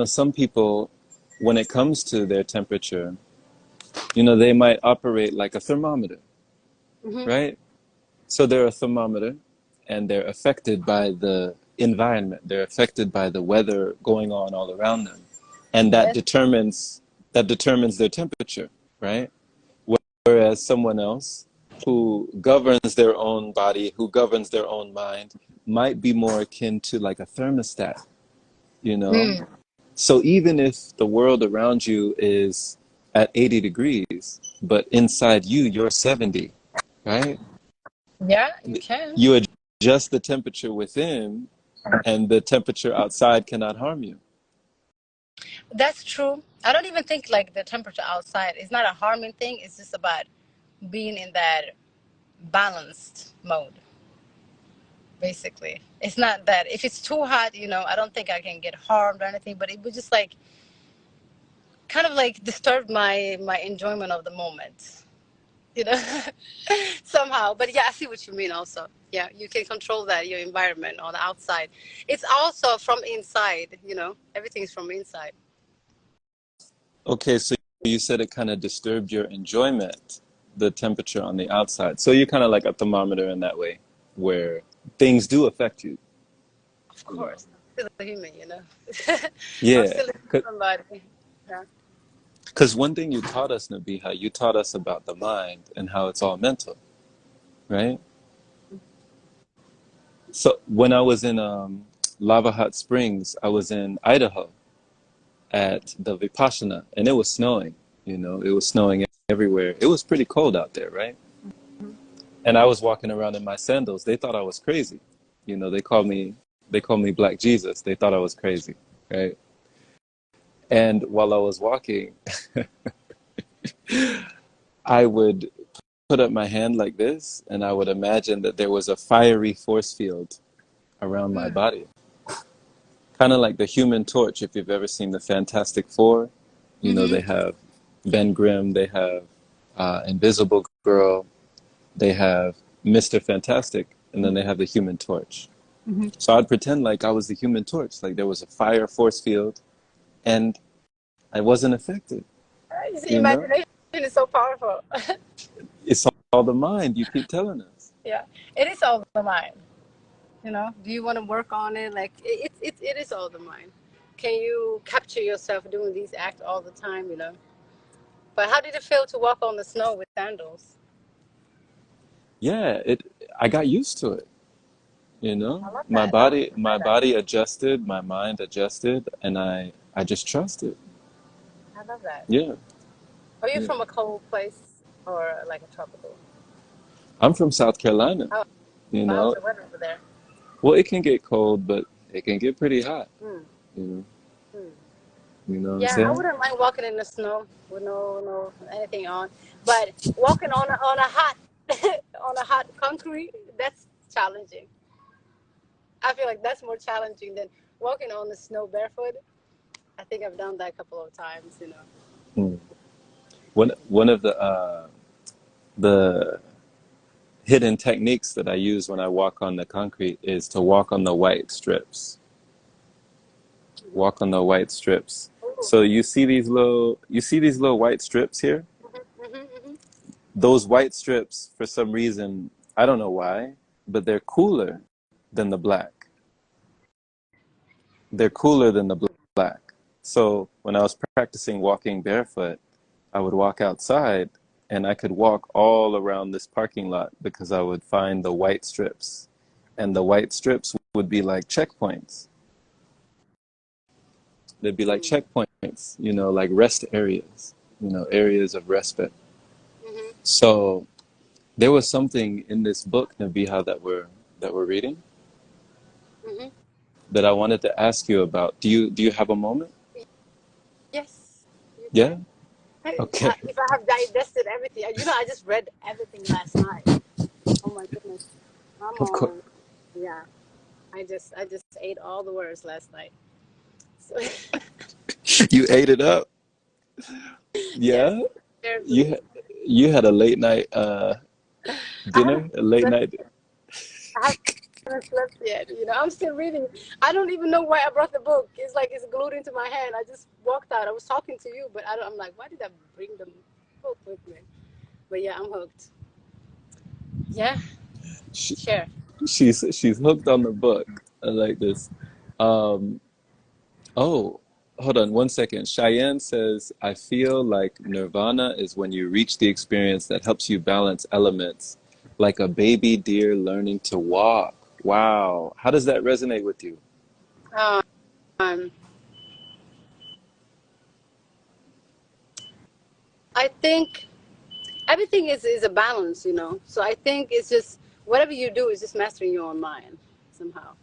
some people, when it comes to their temperature, they might operate like a thermometer, Hmm. right? So they're a thermometer and they're affected by the environment. They're affected by the weather going on all around them. And Yes. that determines their temperature, right? Whereas someone else who governs their own body, who governs their own mind, might be more akin to like a thermostat, you know? Mm. So even if the world around you is at 80 degrees, but inside you, you're 70, right? Yeah, you can. You adjust the temperature within, and the temperature outside cannot harm you. That's true. I don't even think like the temperature outside is not a harming thing. It's just about being in that balanced mode, basically. It's not that if it's too hot, I don't think I can get harmed or anything, but it would just like kind of like disturb my enjoyment of the moment, you know, somehow. But yeah, I see what you mean also. Yeah, you can control that, your environment on the outside. It's also from inside, everything's from inside. Okay, so you said it kind of disturbed your enjoyment, the temperature on the outside. So you're kind of like a thermometer in that way, where things do affect you, Of you know. course, I'm still a human. I'm Yeah, still a human body. Yeah. because one thing you taught us, Nabiha, you taught us about the mind and how it's all mental, right? So when I was in Lava Hot Springs, I was in Idaho at the Vipassana, and it was snowing. It was snowing everywhere. It was pretty cold out there, right? And I was walking around in my sandals. They thought I was crazy. They called me Black Jesus. They thought I was crazy, right? And while I was walking, I would put up my hand like this, and I would imagine that there was a fiery force field around my Mm. body. Kind of like the Human Torch, if you've ever seen the Fantastic Four. They Mm-hmm. have Ben Grimm, they have Invisible Girl, they have Mr. Fantastic, and then they have the Human Torch. Mm-hmm. So I'd pretend like I was the Human Torch, like there was a fire force field, and I wasn't affected. You see, You know, imagination is so powerful. it's all the mind. You keep telling us. Yeah, it is all the mind. Do you want to work on it? Like it is all the mind. Can you capture yourself doing these acts all the time? But how did it feel to walk on the snow with sandals? Yeah, I got used to it. I love My that. I want body, to try my that. body adjusted, my mind adjusted, and I just trusted. I love that. Yeah, Are you yeah. from a cold place or like a tropical? I'm from South Carolina. Oh, You how's know, the weather over there? well, it can get cold, but it can get pretty hot. Hmm. You know, Hmm. you know what I'm Yeah, I saying? wouldn't mind walking in the snow with no anything on, but walking on a hot on a hot concrete, that's challenging. I feel like that's more challenging than walking on the snow barefoot. I think I've done that a couple of times. Mm. One of the hidden techniques that I use when I walk on the concrete is to walk on the white strips. Hmm. Walk on the white strips. Ooh. So you see these little white strips here? Hmm. Hmm. Those white strips, for some reason, I don't know why, but they're cooler than the black. They're cooler than the black. So when I was practicing walking barefoot, I would walk outside and I could walk all around this parking lot because I would find the white strips. And the white strips would be like checkpoints. They'd be like Hmm. checkpoints, like rest areas, areas of respite. Hmm. So there was something in this book, Nabiha, that we're reading Hmm. that I wanted to ask you about. Do you have a moment? Yes, you Yeah? can. Okay. If I have digested everything, I just read everything last night. Oh my goodness, I'm Of course. on. Yeah, I just ate all the words last night. So You ate it up. yes, Yeah? You carefully. had, you had a late night I have dinner, a late breakfast. night. I have. haven't slept yet. I'm still reading. I don't even know why I brought the book. It's like it's glued into my hand. I just walked out. I was talking to you, but I'm like, why did I bring the book with me? But yeah, I'm hooked. Yeah, She, sure. she's hooked on the book. I like this. Um, oh, hold on one second. Cheyenne says, I feel like nirvana is when you reach the experience that helps you balance elements, like a baby deer learning to walk. Wow. How does that resonate with you? Um, I think everything is a balance. So I think it's just whatever you do is just mastering your own mind somehow.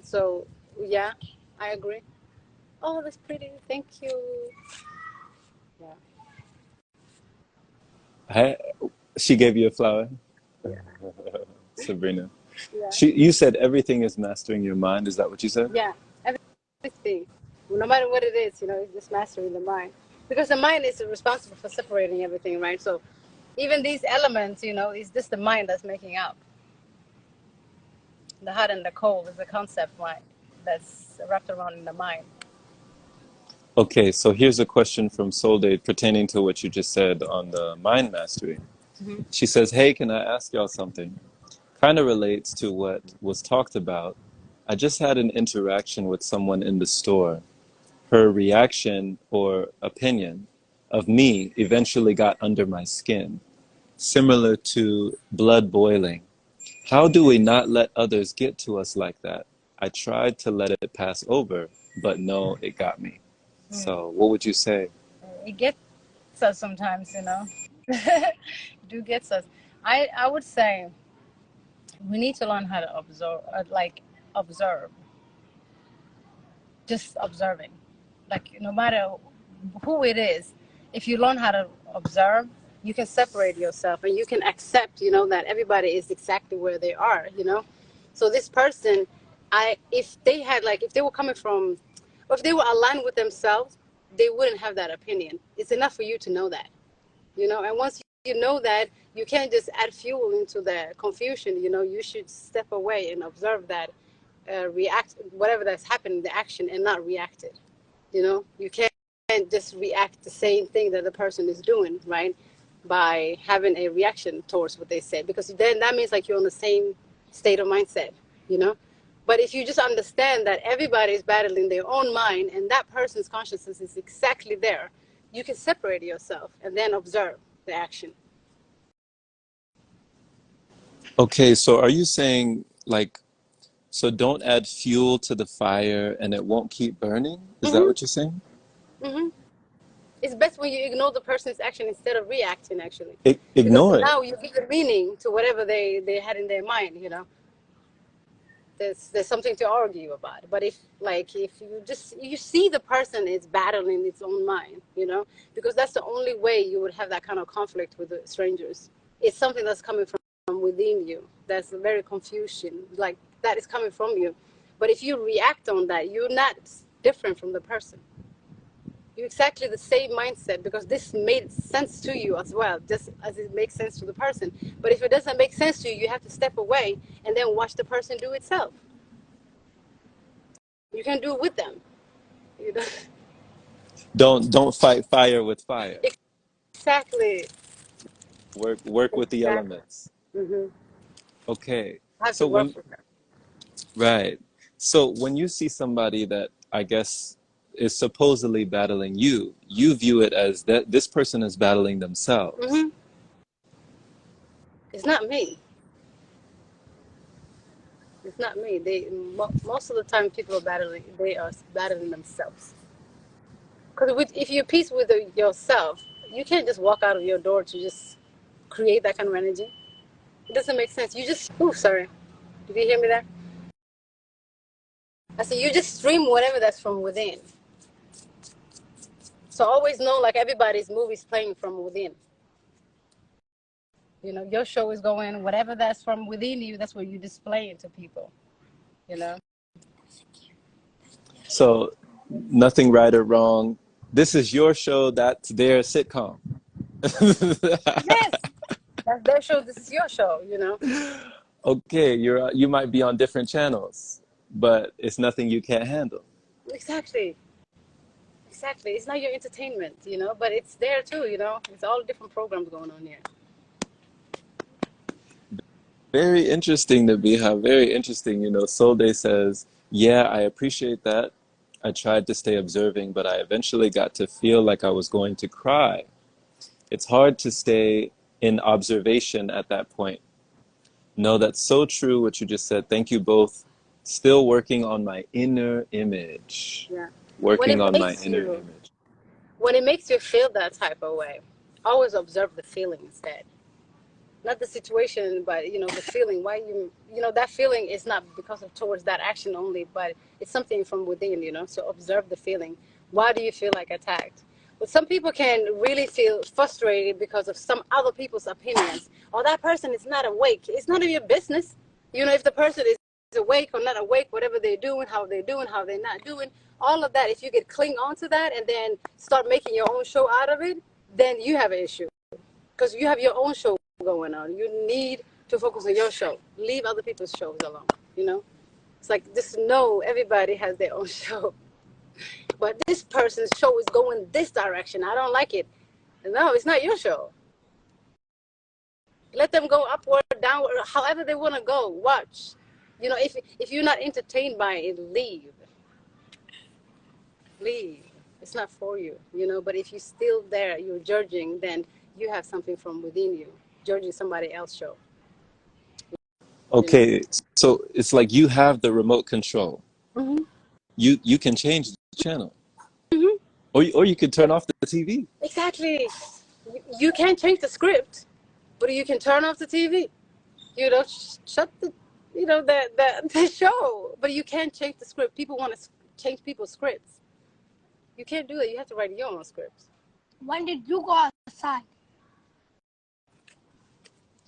So yeah, I agree. Oh, that's pretty. Thank you. Yeah, I, she gave you a flower, yeah, Sabrina. yeah, You said everything is mastering your mind. Is that what you said? yeah. Everything, no matter what it is, it's just mastering the mind because the mind is responsible for separating everything, right? So even these elements, it's just the mind that's making up. The hot and the cold is a concept mind that's wrapped around in the mind. Okay, so here's a question from Solde pertaining to what you just said on the mind mastery. Hmm. She says, hey, can I ask y'all something? Kind of relates to what was talked about. I just had an interaction with someone in the store. Her reaction or opinion of me eventually got under my skin, similar to blood boiling. How do we not let others get to us like that? I tried to let it pass over, but no, it got me. Mm. So, what would you say? It gets us sometimes. It do gets us. I would say we need to learn how to observe, observe, just observing. Like no matter who it is, if you learn how to observe, you can separate yourself and you can accept, that everybody is exactly where they are. So this person, if they were coming from, or if they were aligned with themselves, they wouldn't have that opinion. It's enough for you to know that. And once you know that, you can't just add fuel into the confusion. You should step away and observe that, react whatever that's happening, the action, and not react it. You can't just react the same thing that the person is doing, right? By having a reaction towards what they said, because then that means like you're on the same state of mindset, you know. But if you just understand that everybody is battling their own mind and that person's consciousness is exactly there, you can separate yourself and then observe the action. Okay, so are you saying like, so don't add fuel to the fire and it won't keep burning? Is that Mm-hmm. what you're saying? Mm-hmm. It's best when you ignore the person's action instead of reacting, actually, because Ignore it. now you give a meaning to whatever they had in their mind. There's something to argue about. But if you see the person is battling its own mind, because that's the only way you would have that kind of conflict with the strangers. It's something that's coming from within you. That's very confusion, like that is coming from you. But if you react on that, you're not different from the person. You're exactly the same mindset because this made sense to you as well, just as it makes sense to the person. But if it doesn't make sense to you, you have to step away and then watch the person do itself. You can do it with them. You know? Don't fight fire with fire. Exactly. Work with the Exactly. elements. Mm-hmm. Okay. I have to So work when with them. right. So when you see somebody that I guess is supposedly battling you, you view it as that this person is battling themselves. Mm-hmm. It's not me. It's not me. Most of the time, people are battling. They are battling themselves. Because if you're peace with yourself, you can't just walk out of your door to just create that kind of energy. It doesn't make sense. You just, oh, sorry. Did you hear me there? I said, you just stream whatever that's from within. So always know, like everybody's movie's playing from within. Your show is going, whatever that's from within you, that's what you display it to people, you know? So nothing right or wrong. This is your show, that's their sitcom. Yes, that's their show. This is your show. Okay, you might be on different channels, but it's nothing you can't handle. Exactly. Exactly. It's not your entertainment, but it's there too. It's all different programs going on here. Very interesting, Nabiha. Very interesting. Soul Day says, yeah, I appreciate that. I tried to stay observing, but I eventually got to feel like I was going to cry. It's hard to stay in observation at that point. No, that's so true what you just said. Thank you both. Still working on my inner image. Yeah. When Working it on my makes inner you image. when it makes you feel that type of way, always observe the feeling instead. Not the situation, but the feeling. Why that feeling is not because of towards that action only, but it's something from within. So observe the feeling. Why do you feel like attacked? But some people can really feel frustrated because of some other people's opinions. Or that person is not awake. It's none of your business. If the person is awake or not awake, whatever they're doing, how they're not doing, all of that. If you could cling on to that and then start making your own show out of it, then you have an issue because you have your own show going on. You need to focus on your show. Leave other people's shows alone. It's like just know everybody has their own show. But this person's show is going this direction. I don't like it. No, it's not your show. Let them go upward, downward, however they want to go. Watch. If you're not entertained by it, leave. Leave. It's not for you. But if you're still there, you're judging, then you have something from within you, judging somebody else's show. You know. Okay, so it's like you have the remote control. Hmm. You can change the channel. Hmm. Or you could turn off the TV. Exactly. You can't change the script, but you can turn off the TV. Shut the show. But you can't change the script. People want to change people's scripts. You can't do that. You have to write your own scripts. When did you go outside?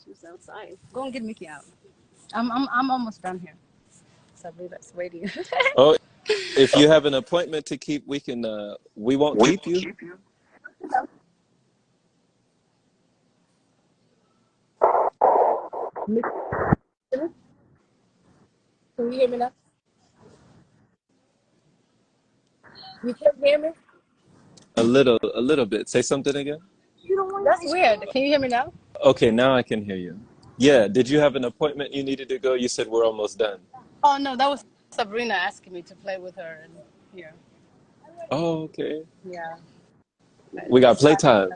She was outside. Go and get Mickey out. I'm almost done here. Sabrina's waiting. Oh, if you have an appointment to keep, we won't keep you. Can you hear me now? You can't hear me? A little bit. Say something again. You don't want That's weird. Can you hear me now? Okay, now I can hear you. Yeah, did you have an appointment you needed to go? You said we're almost done. Oh no, that was Sabrina asking me to play with her and here. Oh, okay. Yeah. We got playtime.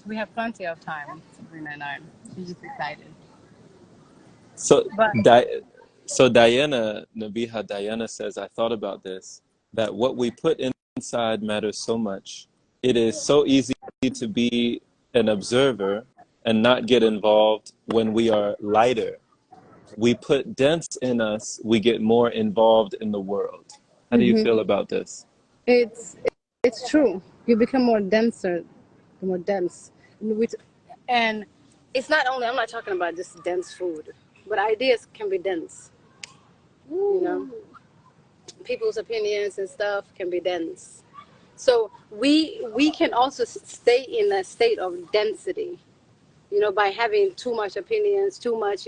We have plenty of time, Sabrina and I. She's just excited. So, But Diana, Nabiha Diana says, I thought about this, that what we put inside matters so much. It is so easy to be an observer and not get involved when we are lighter. We put dents in us, we get more involved in the world. How do you feel about this? it's it's true. You become more dense. And it's not only, I'm not talking about just dense food, but ideas can be dense. You know, people's opinions and stuff can be dense. So we can also stay in a state of density, by having too much opinions, too much,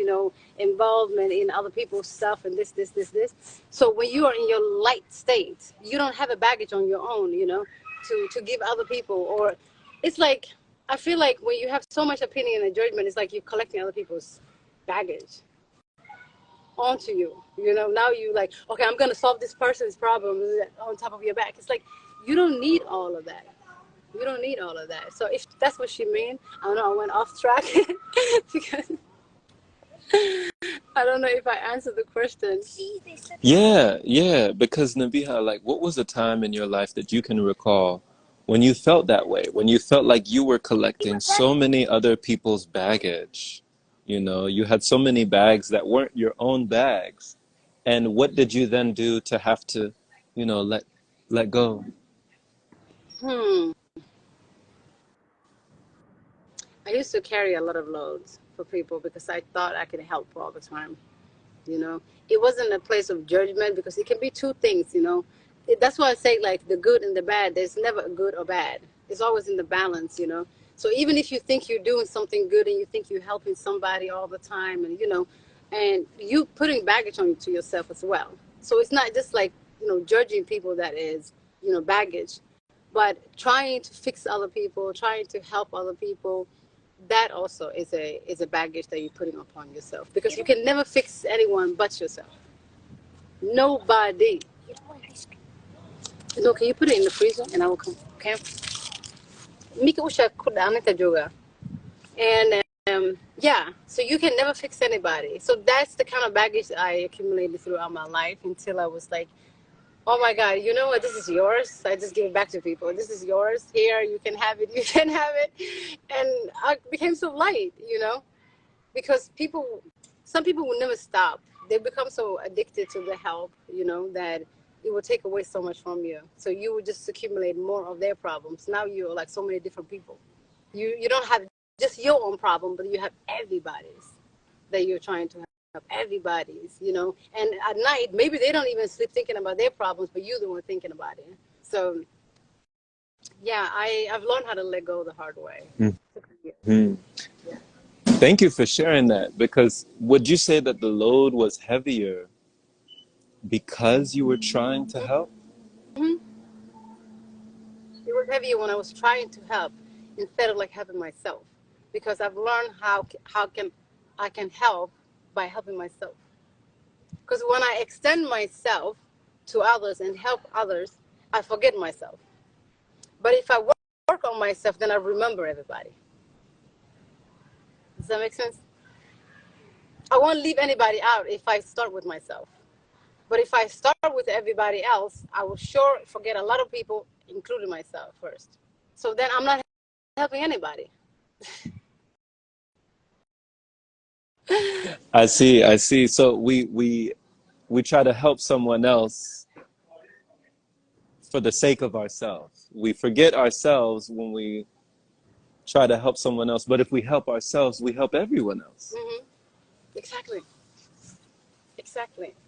involvement in other people's stuff and this. So when you are in your light state, you don't have a baggage on your own, to give other people. Or it's like, I feel like when you have so much opinion and judgment, it's like you're collecting other people's baggage onto you. Now you like, okay, I'm gonna solve this person's problem on top of your back. It's like you don't need all of that. You don't need all of that. So if that's what she mean, I don't know, I went off track because I don't know if I answered the question. Yeah, because Nabiha, like, what was a time in your life that you can recall when you felt that way, when you felt like you were collecting so many other people's baggage? You had so many bags that weren't your own bags. And what did you then do to have to, let go? Hmm. I used to carry a lot of loads for people because I thought I could help all the time. It wasn't a place of judgment because it can be two things. That's why I say like the good and the bad. There's never a good or bad. It's always in the balance. So even if you think you're doing something good and you think you're helping somebody all the time, and and you putting baggage on to yourself as well. So it's not just like judging people that is baggage, but trying to fix other people, trying to help other people. That also is a baggage that you're putting upon yourself, because you can never fix anyone but yourself. Nobody. No, can you put it in the freezer and I will come? Okay. Mika usha kuda anita joga. And yeah, so you can never fix anybody. So that's the kind of baggage I accumulated throughout my life until I was like, oh my God, you know what? This is yours. I just give it back to people. This is yours. Here, you can have it. You can have it. And I became so light, because some people will never stop. They become so addicted to the help, that it will take away so much from you. So you will just accumulate more of their problems. Now you're like so many different people. You don't have just your own problem, but you have everybody's that you're trying to help. Everybody's, And at night, maybe they don't even sleep thinking about their problems, but you're the one thinking about it. So, yeah, I've learned how to let go the hard way. Mm-hmm. Yeah. Thank you for sharing that, because would you say that the load was heavier because you were trying to help? Mm-hmm. It was heavier when I was trying to help instead of like helping myself, because I've learned how I can help by helping myself. Because when I extend myself to others and help others, I forget myself. But if I work on myself, then I remember everybody. Does that make sense? I won't leave anybody out if I start with myself. But if I start with everybody else, I will sure forget a lot of people, including myself first. So then I'm not helping anybody. I see. So we try to help someone else for the sake of ourselves. We forget ourselves when we try to help someone else. But if we help ourselves, we help everyone else. Mm-hmm. Exactly.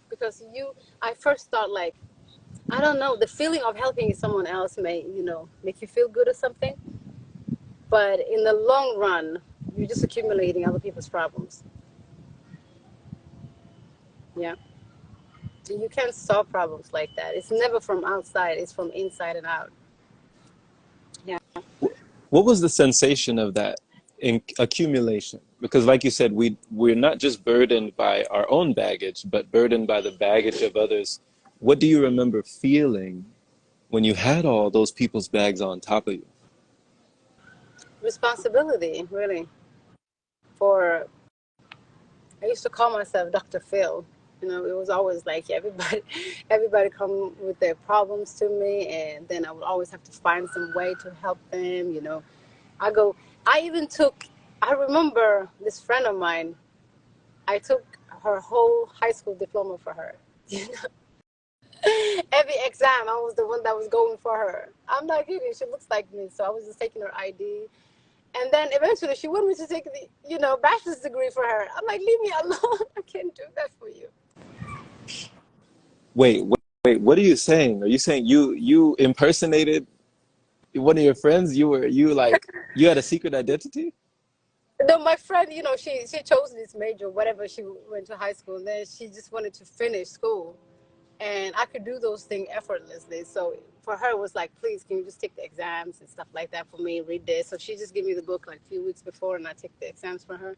Because I first thought like, I don't know, the feeling of helping someone else may, make you feel good or something. But in the long run, you're just accumulating other people's problems. Yeah. You can't solve problems like that. It's never from outside. It's from inside and out. Yeah. What was the sensation of that in accumulation? Because like you said, we're not just burdened by our own baggage, but burdened by the baggage of others. What do you remember feeling when you had all those people's bags on top of you? Responsibility, really. I used to call myself Dr. Phil. It was always like everybody come with their problems to me, and then I would always have to find some way to help them. I remember this friend of mine, I took her whole high school diploma for her. Every exam, I was the one that was going for her. I'm not kidding. She looks like me, so I was just taking her ID. And then eventually she wanted me to take the, bachelor's degree for her. I'm like, leave me alone. I can't do that for you. Wait, what are you saying? Are you saying you impersonated one of your friends? You had a secret identity? No, my friend, she chose this major, whatever she went to high school, and then she just wanted to finish school. And I could do those things effortlessly. So for her, it was like, please, can you just take the exams and stuff like that for me, read this. So she just gave me the book like a few weeks before, and I took the exams for her.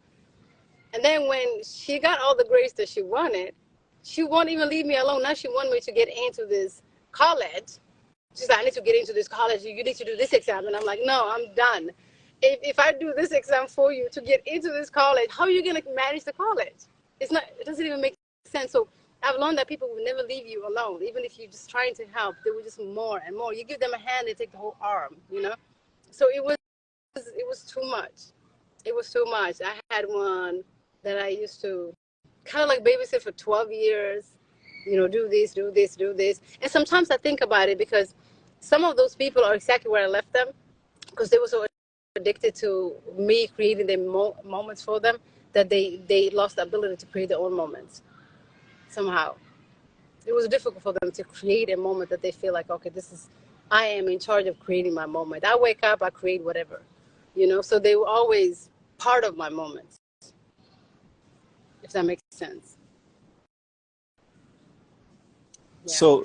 And then when she got all the grades that she wanted, she won't even leave me alone. Now she wanted me to get into this college. She's like, I need to get into this college. You need to do this exam. And I'm like, no, I'm done. If I do this exam for you to get into this college, how are you going to manage the college? It doesn't even make sense. So I've learned that people will never leave you alone. Even if you're just trying to help, they will just more and more. You give them a hand, they take the whole arm, So it was too much. It was too much. I had one that I used to kind of like babysit for 12 years, do this, do this, do this. And sometimes I think about it because some of those people are exactly where I left them, because they were so addicted to me creating the moments for them that they lost the ability to create their own moments somehow. It was difficult for them to create a moment that they feel like, okay, I am in charge of creating my moment. I wake up, I create whatever. you know, so they were always part of my moments, if that makes sense. Yeah. So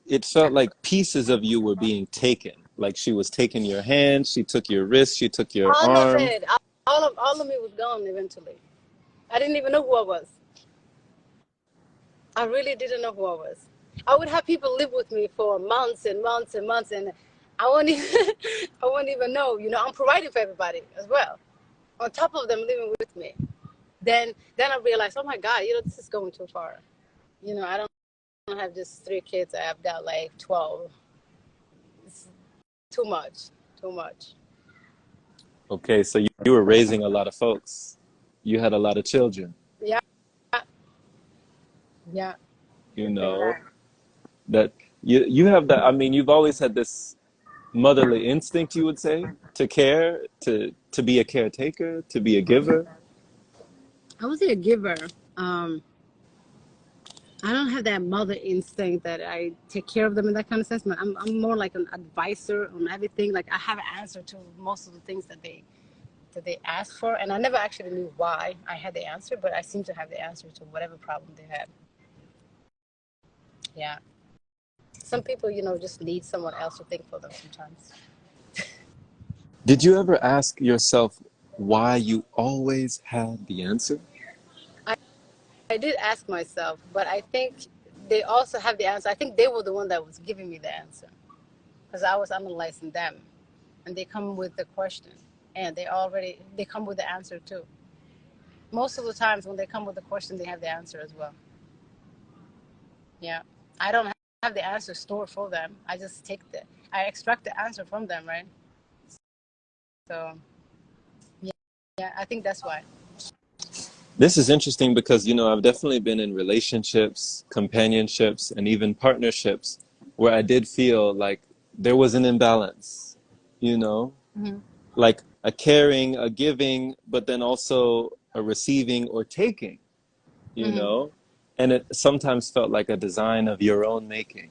it felt like pieces of you were being taken. Like she was taking your hand, she took your wrist, she took your All of arm. it, all of me was gone eventually. I didn't even know who I was. I really didn't know who I was. I would have people live with me for months and months and months, and I wouldn't even, I wouldn't even know. You know, I'm providing for everybody as well, on top of them living with me. Then I realized, oh my God, you know, this is going too far. You know, I don't have just 3 kids. I've got like 12. It's too much, too much. Okay, so you were raising a lot of folks. You had a lot of children, Yeah, yeah, you you can know, imagine. that you have that. I mean, you've always had this motherly instinct, you would say, to care, to be a caretaker, to be a giver. I was a giver. Um, I don't have that mother instinct that I take care of them in that kind of sense. But I'm more like an advisor on everything. Like I have an answer to most of the things that they ask for, and I never actually knew why I had the answer, but I seem to have the answer to whatever problem they had. Yeah. Some people, you know, just need someone else to think for them sometimes. Did you ever ask yourself why you always had the answer? I, I did ask myself, but I think they also have the answer. I think they were the one that was giving me the answer because I was analyzing them, and they come with the question, and they come with the answer too. Most of the times when they come with the question, they have the answer as well. Yeah. I don't have the answer stored for them. I just I extract the answer from them, right? So, yeah, yeah, I think that's why. This is interesting because, you know, I've definitely been in relationships, companionships, and even partnerships where I did feel like there was an imbalance, you know, Hmm. like a caring, a giving, but then also a receiving or taking, you Hmm. know, and it sometimes felt like a design of your own making.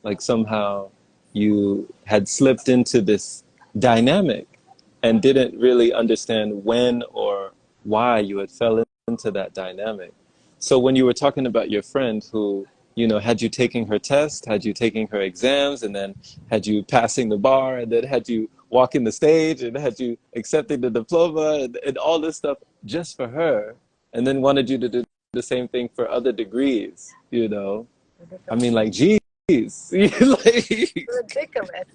Like somehow you had slipped into this dynamic and didn't really understand when or why you had fell into that dynamic. So when you were talking about your friend who, you know, had you taking her test, had you taking her exams, and then had you passing the bar, and then had you walking the stage, and had you accepting the diploma, and all this stuff just for her, and then wanted you to do the same thing for other degrees, you know? I Ridiculous. mean, like, geez. Like, Ridiculous.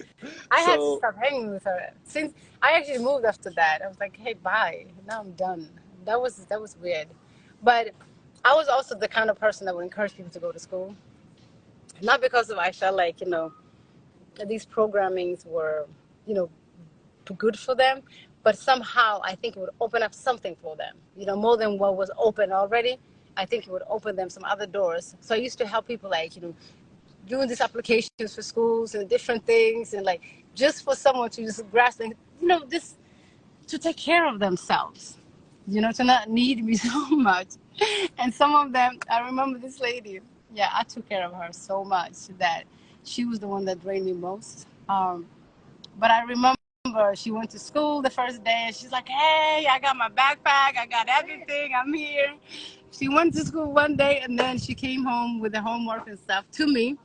I had to so stop hanging with her since I actually moved after that. I was like, hey, bye. Now I'm done. That was weird. But I was also the kind of person that would encourage people to go to school. Not because of I felt like, you know, these programmings were, you know, good for them, but somehow I think it would open up something for them, you know, more than what was open already. I think it would open them some other doors. So I used to help people like, you know, doing these applications for schools and different things, and like just for someone to just grasp and, you know, just to take care of themselves, you know, to not need me so much. And some of them, I remember this lady, yeah, I took care of her so much that she was the one that drained me most. But I remember she went to school the first day and she's like, hey, I got my backpack, I got everything, I'm here. She went to school one day and then she came home with the homework and stuff to me.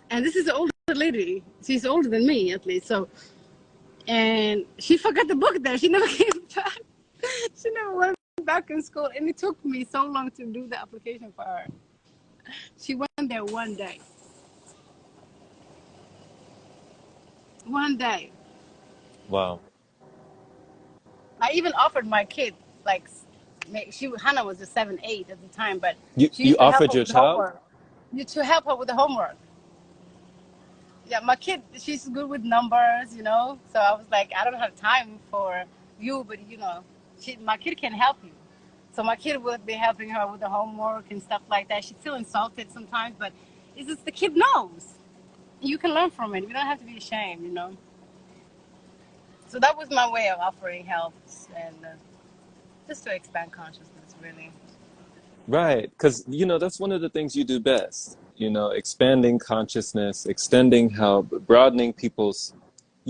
And this is an older lady. She's older than me, at least. So, and she forgot the book there. She never came back. She never went back in school. And it took me so long to do the application for her. She went there one day. One day. wow. I even offered my kid, like, Hannah was just 7, 8 at the time, but she You used to help offered her your with the child? homework. To help her with the homework. Yeah, my kid, she's good with numbers, you know. So I was like, I don't have time for you, but you know, my kid can help you. So my kid would be helping her with the homework and stuff like that. She'd feel insulted sometimes, but it's just the kid knows. You can learn from it. You don't have to be ashamed, you know. So that was my way of offering help and just to expand consciousness, really. Right. Because, you know, that's one of the things you do best, you know, expanding consciousness, extending help, broadening people's,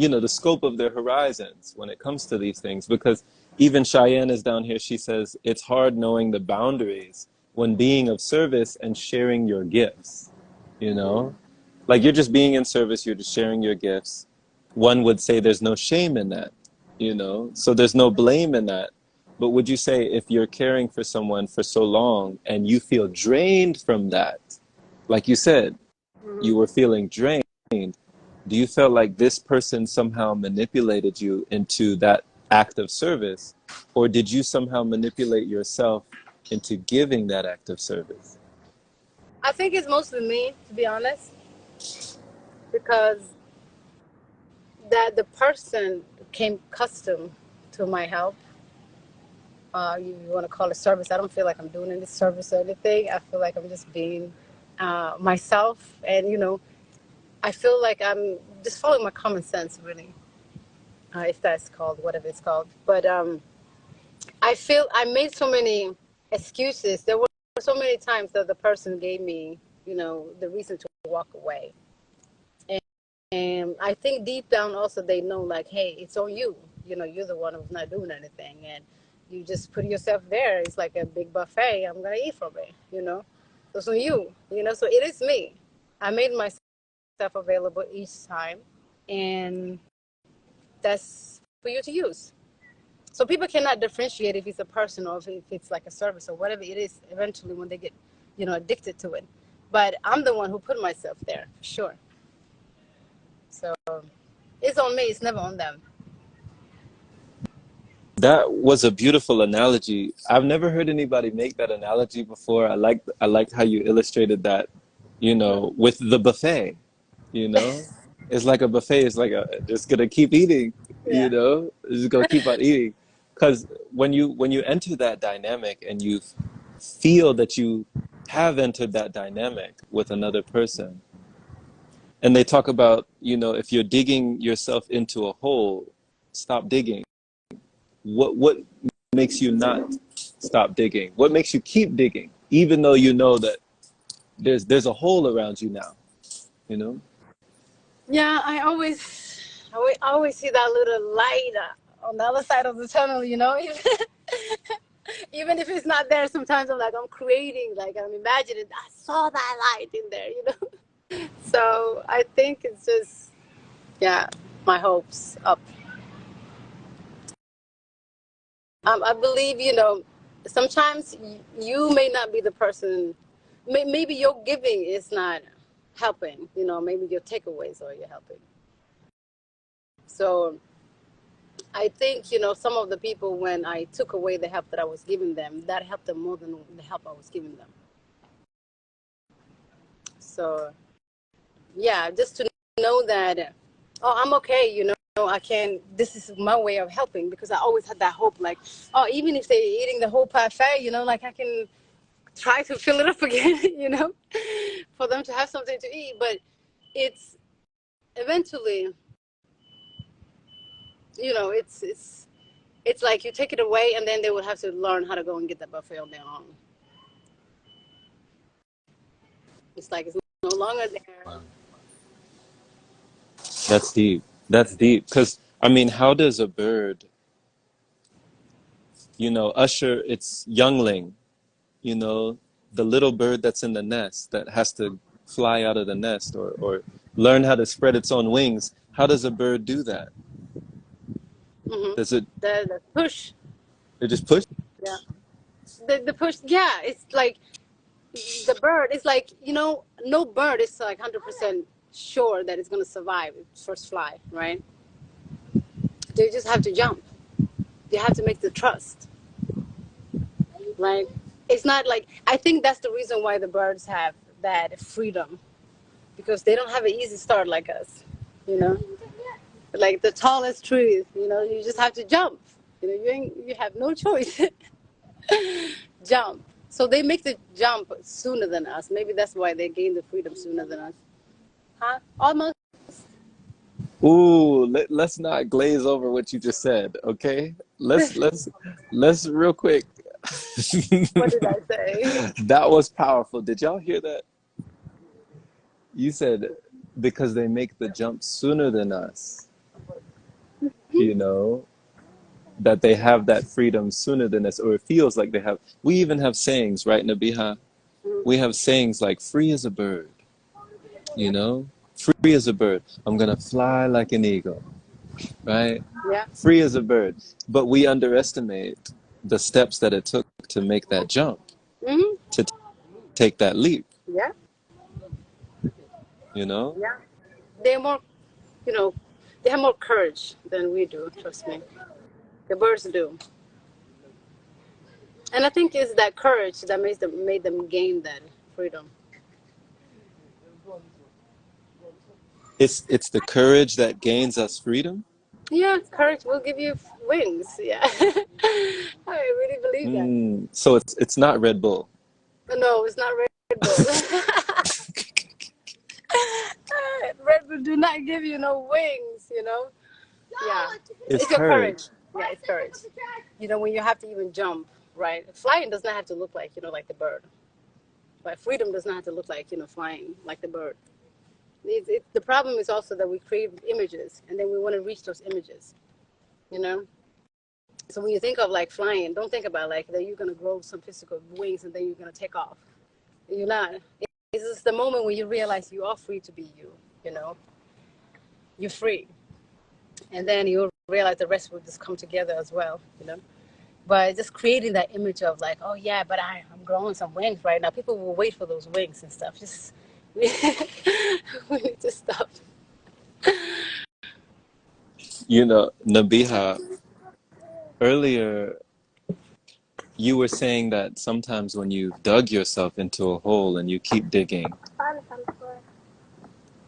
you know, the scope of their horizons when it comes to these things. Because even Cheyenne is down here, she says it's hard knowing the boundaries when being of service and sharing your gifts, you know, like you're just being in service, you're just sharing your gifts. One would say there's no shame in that, you know, so there's no blame in that. But would you say if you're caring for someone for so long and you feel drained from that, like you said, you were feeling drained, do you feel like this person somehow manipulated you into that act of service? Or did you somehow manipulate yourself into giving that act of service? I think it's mostly me, to be honest, because that the person came custom to my help. You want to call it service. I don't feel like I'm doing any service or anything. I feel like I'm just being myself. And, you know, I feel like I'm just following my common sense, really, if that's called, whatever it's called. But I feel I made so many excuses. There were so many times that the person gave me, you know, the reason to walk away. And I think deep down also they know, like, hey, it's on you. You know, you're the one who's not doing anything. And you just put yourself there. It's like a big buffet. I'm going to eat from it, you know. So it's on you, you know. So it is me. I made myself available each time. And that's for you to use. So people cannot differentiate if it's a person or if it's like a service or whatever it is eventually when they get, you know, addicted to it. But I'm the one who put myself there, for sure. So it's on me. It's never on them. That was a beautiful analogy. I've never heard anybody make that analogy before. I liked how you illustrated that, you know, with the buffet, you know. It's like a buffet. It's like just gonna keep eating, you Yeah. know. It's just gonna keep on eating. Because when you enter that dynamic and you feel that you have entered that dynamic with another person, and they talk about, you know, if you're digging yourself into a hole, stop digging. What makes you not stop digging? What makes you keep digging, even though you know that there's a hole around you now, you know? Yeah, I always see that little light on the other side of the tunnel, you know. Even if it's not there, sometimes I'm creating, like I'm imagining. I saw that light in there, you know. So I think it's just, yeah, my hopes up. I believe, you know, sometimes you may not be the person. Maybe your giving is not helping. You know, maybe your takeaways are you're helping. So I think, you know, some of the people, when I took away the help that I was giving them, that helped them more than the help I was giving them. So yeah, just to know that, oh, I'm okay, you know, I can, this is my way of helping, because I always had that hope, like, oh, even if they're eating the whole parfait, you know, like I can try to fill it up again, you know, for them to have something to eat. But it's eventually, you know, it's like you take it away and then they will have to learn how to go and get that buffet on their own. It's like it's no longer there. Wow. That's deep. That's deep. Because, I mean, how does a bird, you know, usher its youngling, you know, the little bird that's in the nest that has to fly out of the nest or learn how to spread its own wings? How does a bird do that? Hmm. Does it, The push, it just push? yeah. The push, yeah. It's like the bird is like, you know, no bird is like 100% sure that it's going to survive its first fly, right? They just have to jump. They have to make the trust, right? It's not like, I think that's the reason why the birds have that freedom, because they don't have an easy start like us, you know, like the tallest trees, you know, you just have to jump, you know, you have no choice. Jump. So they make the jump sooner than us. Maybe that's why they gain the freedom sooner than us. Huh? Almost. Ooh, let's not glaze over what you just said, okay? Let's real quick. What did I say? That was powerful. Did y'all hear that? You said because they make the jump sooner than us. you know, that they have that freedom sooner than us, or it feels like they have. We even have sayings, right, Nabiha? We have sayings like free as a bird, you know, free as a bird. I'm going to fly like an eagle, right? Yeah. Free as a bird. But we underestimate the steps that it took to make that jump, Hmm. to take that leap, Yeah. you know? Yeah. They're more, you know, they have more courage than we do. Trust me. The birds do. And I think it's that courage that made them gain that freedom. It's the courage that gains us freedom. Yeah, courage will give you wings. Yeah. I really believe that. So it's not Red Bull. No, it's not Red Bull. Red Bull do not give you no wings, you know? Yeah. It's It's your courage. courage. Yeah, it's courage. You know, when you have to even jump, right? Flying does not have to look like, you know, like the bird. But freedom does not have to look like, you know, flying like the bird. The problem is also that we create images and then we want to reach those images, you know? So when you think of like flying, don't think about like that you're going to grow some physical wings and then you're going to take off. You're not. It's just the moment when you realize you are free to be you, you know? You're free. And then you'll realize the rest will just come together as well, you know? But just creating that image of like, oh yeah, but I'm growing some wings right now. People will wait for those wings and stuff. Just we need to stop. You know, Nabiha, earlier you were saying that sometimes when you've dug yourself into a hole and you keep digging,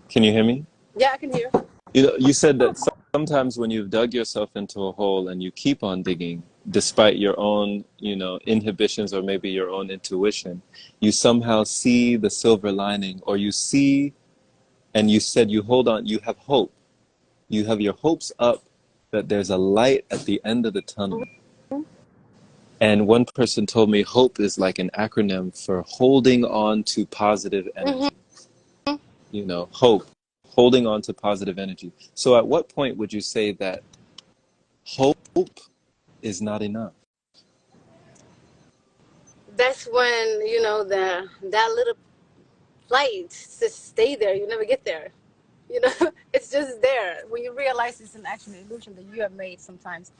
can you hear me? Yeah, I can hear. You know, you said that sometimes when you've dug yourself into a hole and you keep on digging, despite your own, you know, inhibitions or maybe your own intuition, you somehow see the silver lining, or you see, and you said you hold on, you have hope. You have your hopes up that there's a light at the end of the tunnel. And one person told me hope is like an acronym for holding on to positive Mm-hmm. energy. You know, hope, holding on to positive energy. So at what point would you say that hope is not enough? That's when, you know, that little light just stay there. You never get there. You know, it's just there. When you realize it's an actual illusion that you have made sometimes,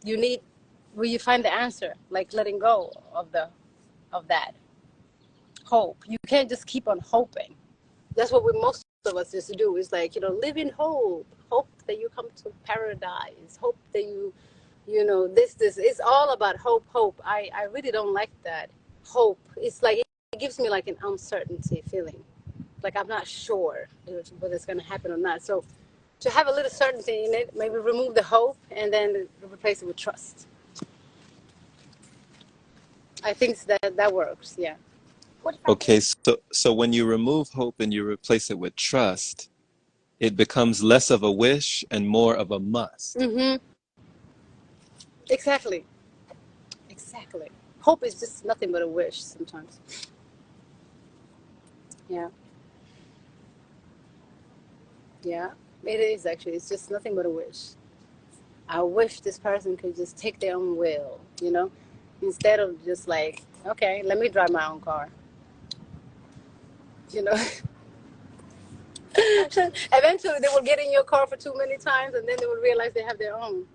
you need where you find the answer, like letting go of that hope. You can't just keep on hoping. That's what most of us used to do. Is like, you know, live in hope that you come to paradise, hope that you know, this it's all about hope. I really don't like that hope. It's like it gives me like an uncertainty feeling, like I'm not sure whether it's going to happen or not. So to have a little certainty in it, maybe remove the hope and then replace it with trust. I think that works. Yeah. Okay, so when you remove hope and you replace it with trust, it becomes less of a wish and more of a must. Mm-hmm. Exactly. Exactly. Hope is just nothing but a wish sometimes. Yeah. Yeah. It is actually. It's just nothing but a wish. I wish this person could just take their own will, you know, instead of just like, okay, let me drive my own car, you know. Eventually, they will get in your car for too many times, and then they will realize they have their own.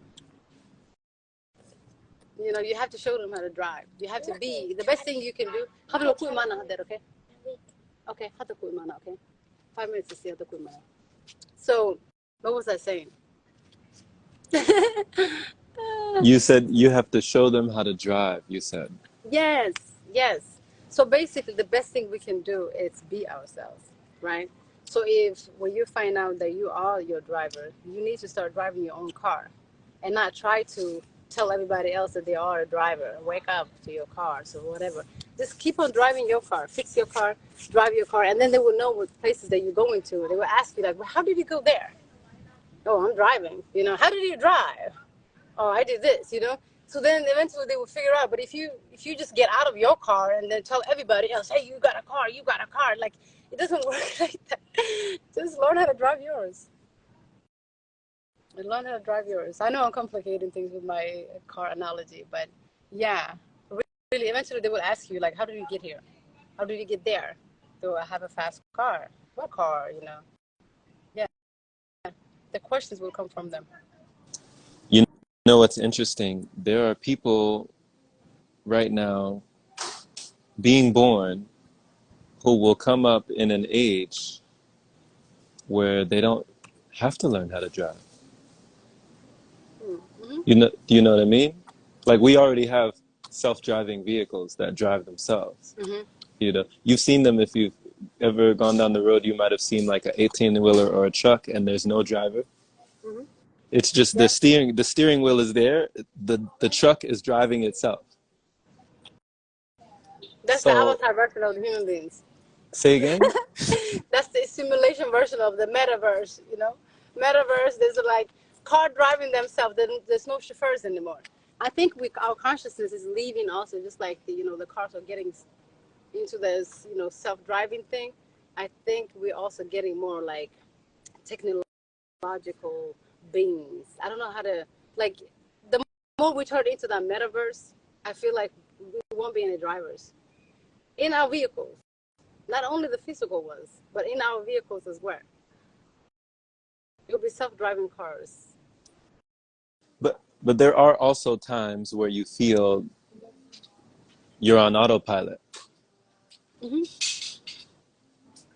You know, you have to show them how to drive. You have to be the best thing you can do. Okay? Okay, okay? 5 minutes to see how to. So, what was I saying? You said you have to show them how to drive, you said. Yes, yes. So basically, the best thing we can do is be ourselves, right? So if when you find out that you are your driver, you need to start driving your own car and not try to tell everybody else that they are a driver. Wake up to your cars or whatever. Just keep on driving your car, fix your car, drive your car, and then they will know what places that you're going to. They will ask you like, well, how did you go there? Oh, I'm driving. You know, how did you drive? Oh, I did this, you know. So then eventually they will figure out. But if you just get out of your car and then tell everybody else, hey, you got a car, like it doesn't work like that. Just learn how to drive yours. And learn how to drive yours. I know I'm complicating things with my car analogy, but yeah, really, eventually they will ask you, like, how did you get here? How did you get there? Do I have a fast car? What car, you know? Yeah, the questions will come from them. You know what's interesting? There are people right now being born who will come up in an age where they don't have to learn how to drive. Mm-hmm. Do you know what I mean? Like we already have self-driving vehicles that drive themselves. Mm-hmm. You know, you've seen them if you've ever gone down the road. You might have seen like an 18-wheeler or a truck, and there's no driver. Mm-hmm. It's just Yeah, the steering wheel is there. The truck is driving itself. that's the So avatar version of the human beings. say again. That's the simulation version of the metaverse, you know? Metaverse, there's like car driving themselves. There's no chauffeurs anymore. I think our consciousness is leaving also, just like the cars are getting into this, self-driving thing. I think we're also getting more like technological beings. I don't know how to, like, the more we turn into that metaverse, I feel like we won't be any drivers in our vehicles. Not only the physical ones, but in our vehicles as well. It'll be self-driving cars. But there are also times where you feel you're on autopilot. Hmm.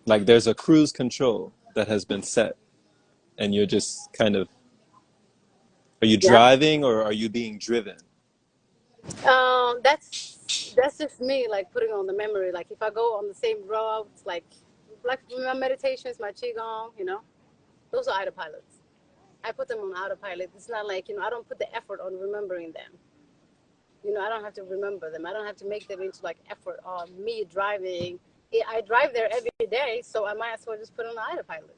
Like there's a cruise control that has been set, and you're just kind of, are you Yeah. driving or are you being driven? That's just me, like putting on the memory. Like if I go on the same routes, like my meditations, my qigong, those are autopilots. I put them on autopilot. It's not like I don't put the effort on remembering them. I don't have to remember them. I don't have to make them into like effort on me driving. I drive there every day, so I might as well just put on the autopilot.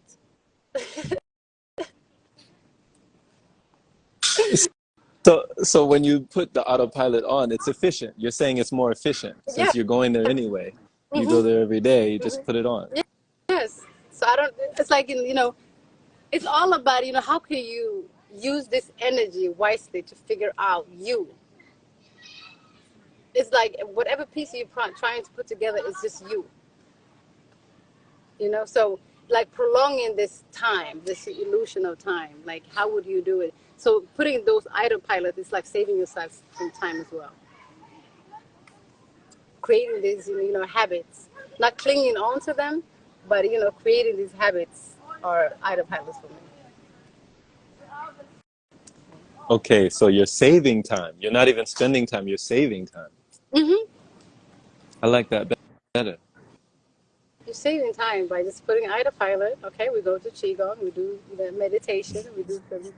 So when you put the autopilot on, it's efficient. You're saying it's more efficient Yeah. since you're going there anyway. You go Hmm. there every day, you just Hmm. put it on. Yes. So I don't. It's like it's all about how can you use this energy wisely to figure out you. It's like whatever piece you're trying to put together is just you. So like prolonging this time, this illusion of time, like how would you do it? So putting those autopilot is like saving yourself some time as well. Creating these habits, not clinging on to them, but creating these habits are autopilots for me. Okay, so you're saving time. You're not even spending time, you're saving time. Hmm. I like that better. You're saving time by just putting autopilot. Okay, we go to qigong, we do the meditation, we do this.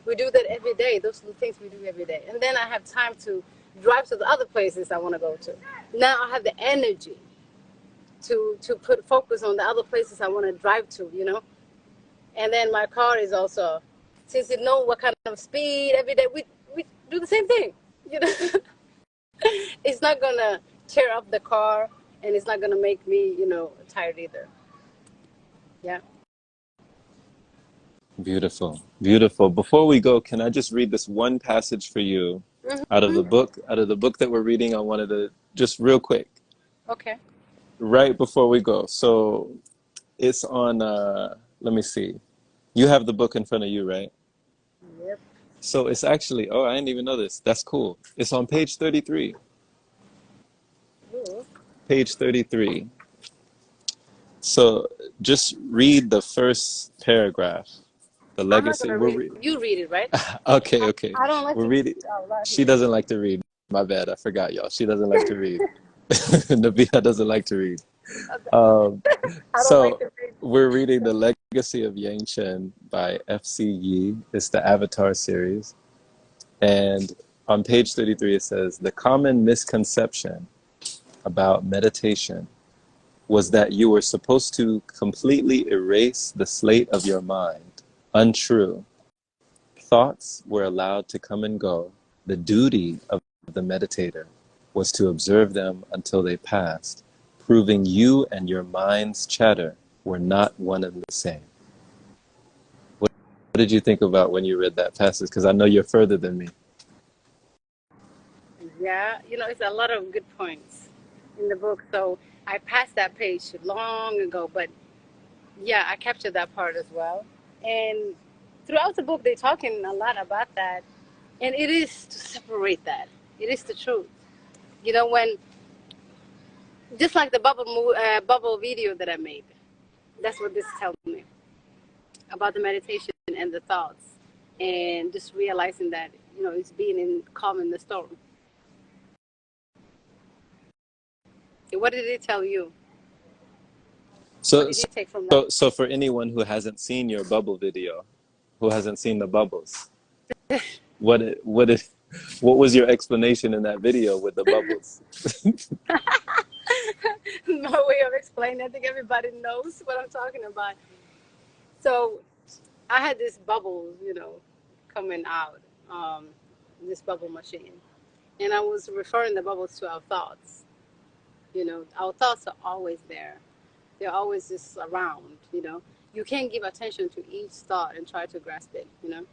We do that every day. Those are the things we do every day, and then I have time to drive to the other places I want to go to. Now I have the energy to put focus on the other places I want to drive to. And then my car is also, since you know what kind of speed every day, we do the same thing. You know, it's not gonna tear up the car, and it's not gonna make me, tired either. Yeah. Beautiful. Beautiful. Before we go, can I just read this one passage for you Hmm. out of the book that we're reading? I wanted to just real quick, Okay. right before we go. So it's on let me see. You have the book in front of you, right? Yep. So it's actually, oh, I didn't even know this. That's cool. It's on page 33. Ooh. Page 33. So just read the first paragraph. The I'm not legacy. gonna read. You read it, right? Okay, okay. I don't like We're to reading. read out loud She here. doesn't like to read. My bad. I forgot, y'all. She doesn't like to read. Nabila doesn't like to read. Um, I don't like so to read. we're reading The Legacy of Yang Chen by F.C. Yi. It's the Avatar series. And on page 33, it says, the common misconception about meditation was that you were supposed to completely erase the slate of your mind. Untrue. Thoughts were allowed to come and go. The duty of the meditator was to observe them until they passed, proving you and your mind's chatter were not one and the same. What did you think about when you read that passage? Because I know you're further than me. Yeah, it's a lot of good points in the book. So I passed that page long ago, but yeah, I captured that part as well. And throughout the book, they're talking a lot about that. And it is to separate that. It is the truth. When just like the bubble video that I made, that's what this tells me about the meditation and the thoughts, and just realizing that it's being in calm in the storm. What did it tell you? What So, did you take from that? so for anyone who hasn't seen your bubble video, who hasn't seen the bubbles, what was your explanation in that video with the bubbles? My way of explaining, I think everybody knows what I'm talking about. So I had this bubble, coming out, this bubble machine. And I was referring the bubbles to our thoughts. Our thoughts are always there. They're always just around. You can't give attention to each thought and try to grasp it. You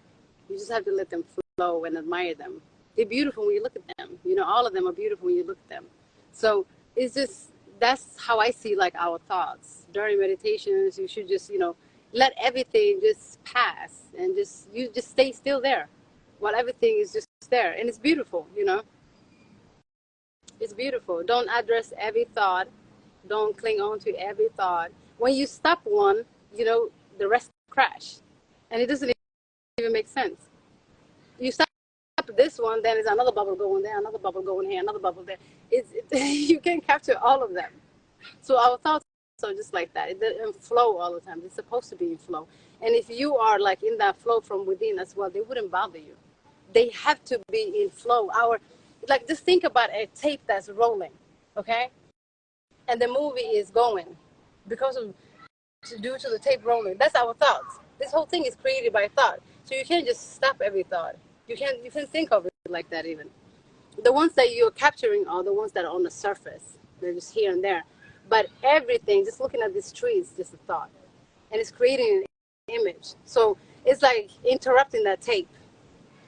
just have to let them flow and admire them. They're beautiful when you look at them. All of them are beautiful when you look at them. So it's just, that's how I see like our thoughts. During meditations, you should just, let everything just pass and you just stay still there while everything is just there. And it's beautiful. It's beautiful. Don't address every thought. Don't cling on to every thought. When you stop one, the rest crash. And it doesn't even make sense. You stop this one, then there's another bubble going there, another bubble going here, another bubble there. You can capture all of them. So our thoughts are just like that. It doesn't flow all the time. It's supposed to be in flow. And if you are like in that flow from within as well, they wouldn't bother you. They have to be in flow. Just think about a tape that's rolling, okay? And the movie is going due to the tape rolling. That's our thoughts. This whole thing is created by thought. So you can't just stop every thought. You can think of it like that even. The ones that you're capturing are the ones that are on the surface. They're just here and there. But everything, just looking at this tree is just a thought. And it's creating an image. So it's like interrupting that tape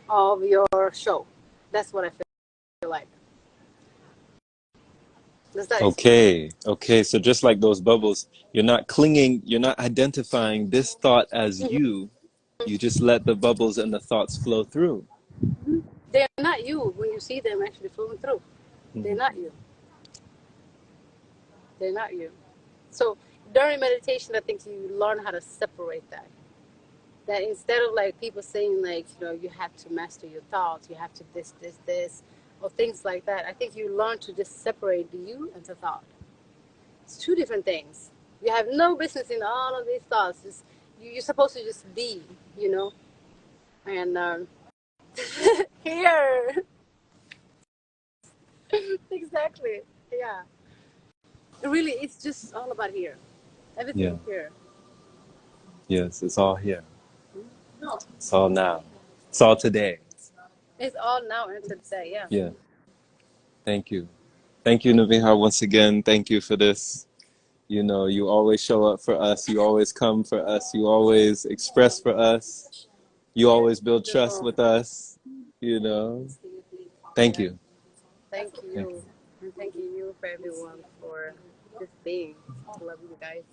of your show. That's what I feel like. Okay. So just like those bubbles, you're not clinging, you're not identifying this thought as you. You just let the bubbles and the thoughts flow through. They're not you when you see them actually flowing through. They're not you. They're not you. So during meditation, I think you learn how to separate that. That instead of like people saying like, you have to master your thoughts, you have to this, or things like that. I think you learn to just separate the you and the thought. It's two different things. You have no business in all of these thoughts. You're supposed to just be, and here. Exactly. Yeah. Really, it's just all about here. Everything here. Yes, it's all here. It's all now. It's all today. It's all now and today. Yeah. Yeah. Thank you. Thank you, Naviha, once again. Thank you for this. You always show up for us. You always come for us. You always express for us. You always build trust with us. Thank you. Thank you. And thank you for everyone for just being. I love you guys.